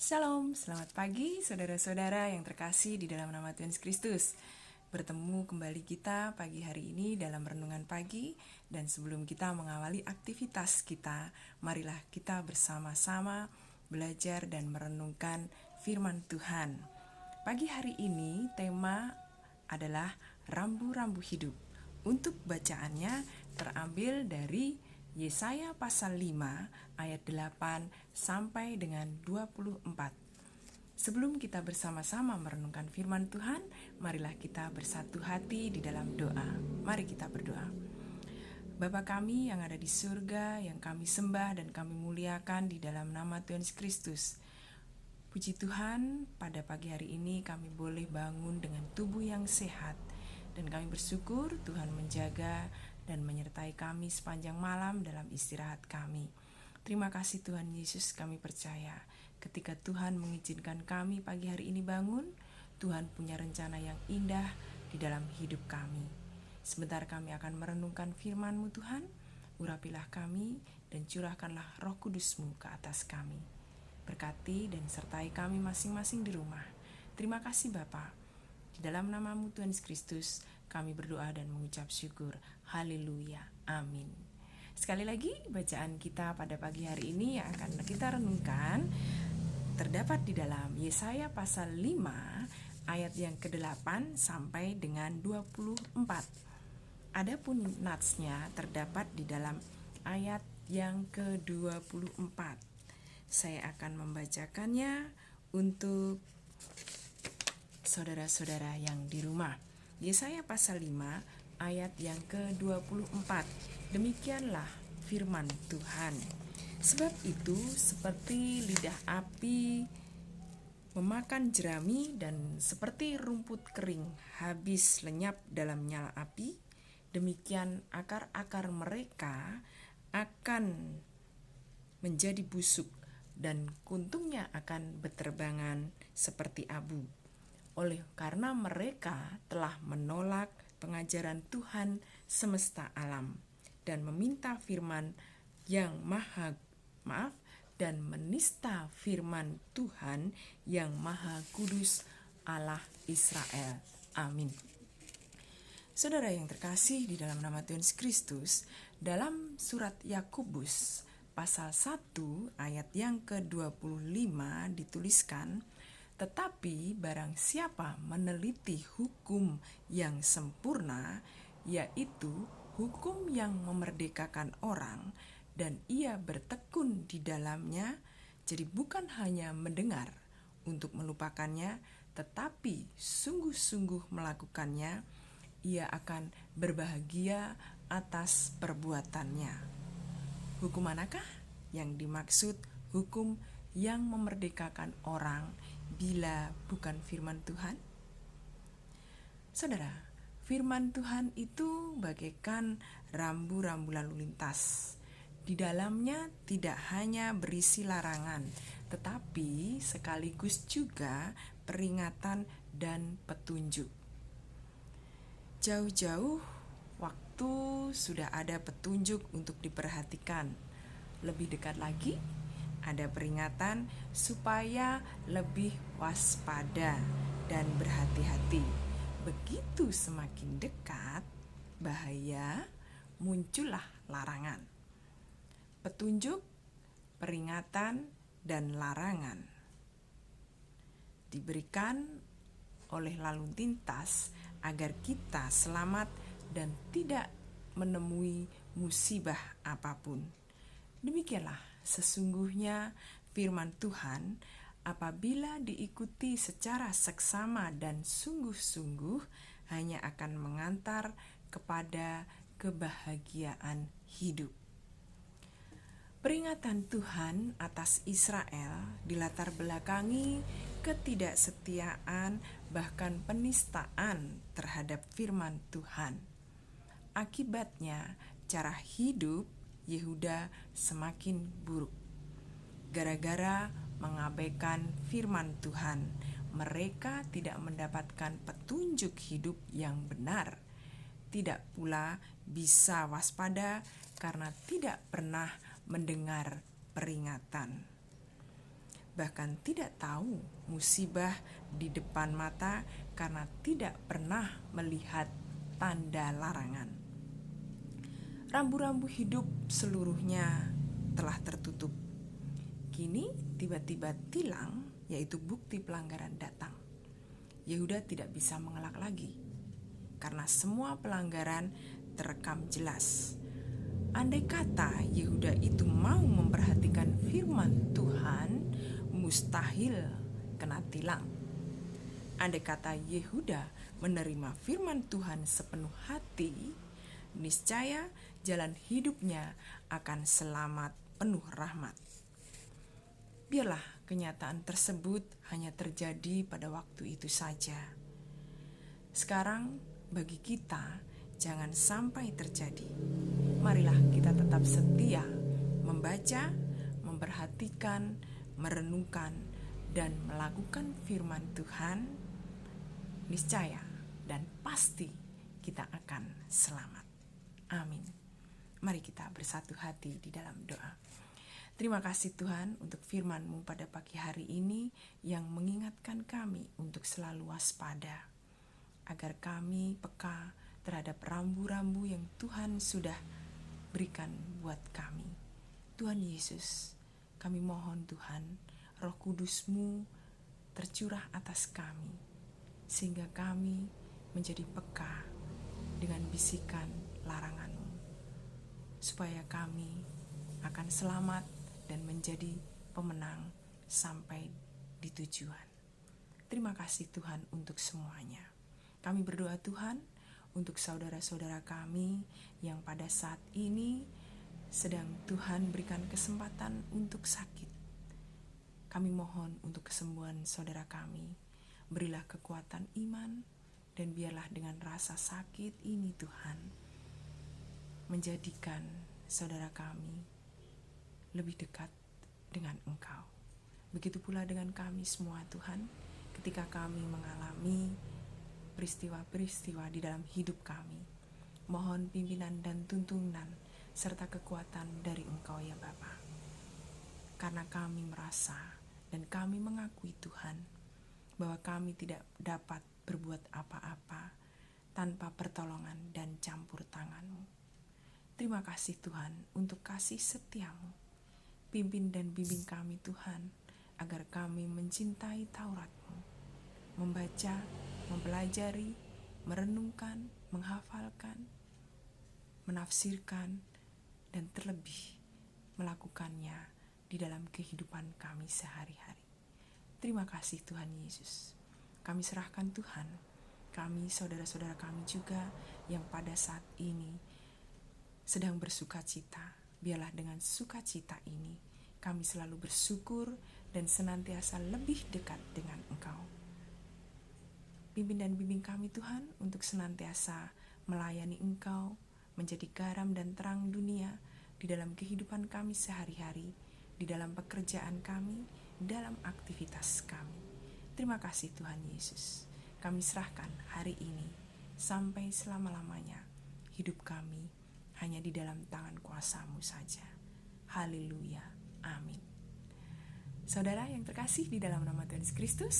Shalom, selamat pagi saudara-saudara yang terkasih di dalam nama Tuhan Yesus Kristus. Bertemu kembali kita pagi hari ini dalam renungan pagi. Dan sebelum kita mengawali aktivitas kita, marilah kita bersama-sama belajar dan merenungkan firman Tuhan. Pagi hari ini tema adalah rambu-rambu hidup. Untuk bacaannya terambil dari Yesaya pasal 5 ayat 8 sampai dengan 24. Sebelum kita bersama-sama merenungkan firman Tuhan, marilah kita bersatu hati di dalam doa. Mari kita berdoa. Bapa kami yang ada di surga, yang kami sembah dan kami muliakan di dalam nama Tuhan Yesus Kristus. Puji Tuhan, pada pagi hari ini kami boleh bangun dengan tubuh yang sehat. Dan kami bersyukur Tuhan menjaga dan menyertai kami sepanjang malam dalam istirahat kami. Terima kasih Tuhan Yesus, kami percaya ketika Tuhan mengizinkan kami pagi hari ini bangun, Tuhan punya rencana yang indah di dalam hidup kami. Sebentar kami akan merenungkan firman-Mu Tuhan, urapilah kami dan curahkanlah Roh Kudus-Mu ke atas kami. Berkati dan sertai kami masing-masing di rumah. Terima kasih Bapa. Di dalam nama-Mu Tuhan Yesus Kristus, kami berdoa dan mengucap syukur. Haleluya. Amin. Sekali lagi, bacaan kita pada pagi hari ini yang akan kita renungkan terdapat di dalam Yesaya pasal 5 ayat yang ke-8 sampai dengan 24. Adapun natsnya terdapat di dalam ayat yang ke-24. Saya akan membacakannya untuk saudara-saudara yang di rumah. Yesaya pasal 5 ayat yang ke-24. Demikianlah firman Tuhan. Sebab itu seperti lidah api memakan jerami dan seperti rumput kering habis lenyap dalam nyala api, demikian akar-akar mereka akan menjadi busuk dan kuntungnya akan beterbangan seperti abu. Oleh karena mereka telah menolak pengajaran Tuhan semesta alam dan meminta firman yang dan menista firman Tuhan yang Maha Kudus Allah Israel. Amin. Saudara yang terkasih di dalam nama Tuhan Yesus Kristus, dalam surat Yakobus pasal 1 ayat yang ke-25 dituliskan, tetapi barang siapa meneliti hukum yang sempurna, yaitu hukum yang memerdekakan orang, dan ia bertekun di dalamnya, jadi bukan hanya mendengar untuk melupakannya, tetapi sungguh-sungguh melakukannya, ia akan berbahagia atas perbuatannya. Hukum manakah yang dimaksud hukum yang memerdekakan orang bila bukan firman Tuhan? Saudara, firman Tuhan itu bagaikan rambu-rambu lalu lintas. Di dalamnya tidak hanya berisi larangan, tetapi sekaligus juga peringatan dan petunjuk. Jauh-jauh waktu sudah ada petunjuk untuk diperhatikan. Lebih dekat lagi, ada peringatan supaya lebih waspada dan berhati-hati. Begitu semakin dekat bahaya, muncullah larangan. Petunjuk, peringatan, dan larangan diberikan oleh lalu lintas agar kita selamat dan tidak menemui musibah apapun. Demikianlah sesungguhnya firman Tuhan, apabila diikuti secara seksama dan sungguh-sungguh, hanya akan mengantar kepada kebahagiaan hidup. Peringatan Tuhan atas Israel dilatar belakangi ketidaksetiaan bahkan penistaan terhadap firman Tuhan. Akibatnya, cara hidup Yehuda semakin buruk. Gara-gara mengabaikan firman Tuhan, mereka tidak mendapatkan petunjuk hidup yang benar. Tidak pula bisa waspada karena tidak pernah mendengar peringatan. bahkan tidak tahu musibah di depan mata karena tidak pernah melihat tanda larangan. Rambu-rambu hidup seluruhnya telah tertutup. Kini tiba-tiba tilang, yaitu bukti pelanggaran datang. Yehuda tidak bisa mengelak lagi, karena semua pelanggaran terekam jelas. Andai kata Yehuda itu mau memperhatikan firman Tuhan, mustahil kena tilang. Andai kata Yehuda menerima firman Tuhan sepenuh hati, niscaya jalan hidupnya akan selamat penuh rahmat. Biarlah kenyataan tersebut hanya terjadi pada waktu itu saja. Sekarang bagi kita jangan sampai terjadi. Marilah kita tetap setia membaca, memperhatikan, merenungkan, dan melakukan firman Tuhan. Niscaya dan pasti kita akan selamat. Amin. Mari kita bersatu hati di dalam doa. Terima kasih Tuhan untuk firman-Mu pada pagi hari ini yang mengingatkan kami untuk selalu waspada, agar kami peka terhadap rambu-rambu yang Tuhan sudah berikan buat kami. Tuhan Yesus, kami mohon Tuhan, Roh Kudus-Mu tercurah atas kami, sehingga kami menjadi peka dengan bisikan larangan-Mu, supaya kami akan selamat dan menjadi pemenang sampai di tujuan. Terima kasih Tuhan untuk semuanya. Kami berdoa Tuhan untuk saudara-saudara kami yang pada saat ini sedang Tuhan berikan kesempatan untuk sakit. Kami mohon untuk kesembuhan saudara kami. Berilah kekuatan iman dan biarlah dengan rasa sakit ini Tuhan menjadikan saudara kami lebih dekat dengan Engkau. Begitu pula dengan kami semua Tuhan, ketika kami mengalami peristiwa-peristiwa di dalam hidup kami. Mohon pimpinan dan tuntunan serta kekuatan dari Engkau ya Bapa. Karena kami merasa dan kami mengakui Tuhan bahwa kami tidak dapat berbuat apa-apa tanpa pertolongan dan campur tangan-Mu. Terima kasih Tuhan untuk kasih setia-Mu. Pimpin dan bimbing kami Tuhan, agar kami mencintai Taurat-Mu, membaca, mempelajari, merenungkan, menghafalkan, menafsirkan, dan terlebih melakukannya di dalam kehidupan kami sehari-hari. Terima kasih Tuhan Yesus. Kami serahkan Tuhan, kami saudara-saudara kami juga yang pada saat ini sedang bersuka cita. Biarlah dengan sukacita ini kami selalu bersyukur dan senantiasa lebih dekat dengan Engkau. Pimpin dan bimbing kami Tuhan untuk senantiasa melayani Engkau, menjadi garam dan terang dunia di dalam kehidupan kami sehari-hari, di dalam pekerjaan kami, dalam aktivitas kami. Terima kasih Tuhan Yesus. Kami serahkan hari ini sampai selama-lamanya hidup kami hanya di dalam tangan kuasa-Mu saja. Haleluya. Amin. Saudara yang terkasih di dalam nama Tuhan Yesus Kristus,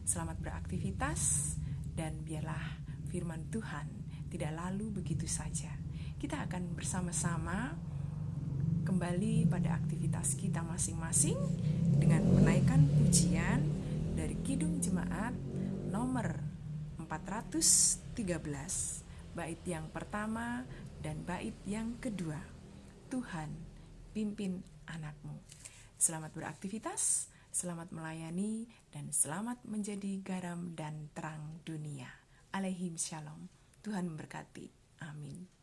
selamat beraktivitas dan biarlah firman Tuhan tidak lalu begitu saja. Kita akan bersama-sama kembali pada aktivitas kita masing-masing dengan menaikkan pujian dari Kidung Jemaat nomor 413, bait yang pertama dan bait yang kedua. Tuhan, pimpin anak-Mu. Selamat beraktivitas, selamat melayani, dan selamat menjadi garam dan terang dunia. Alaihim shalom. Tuhan memberkati. Amin.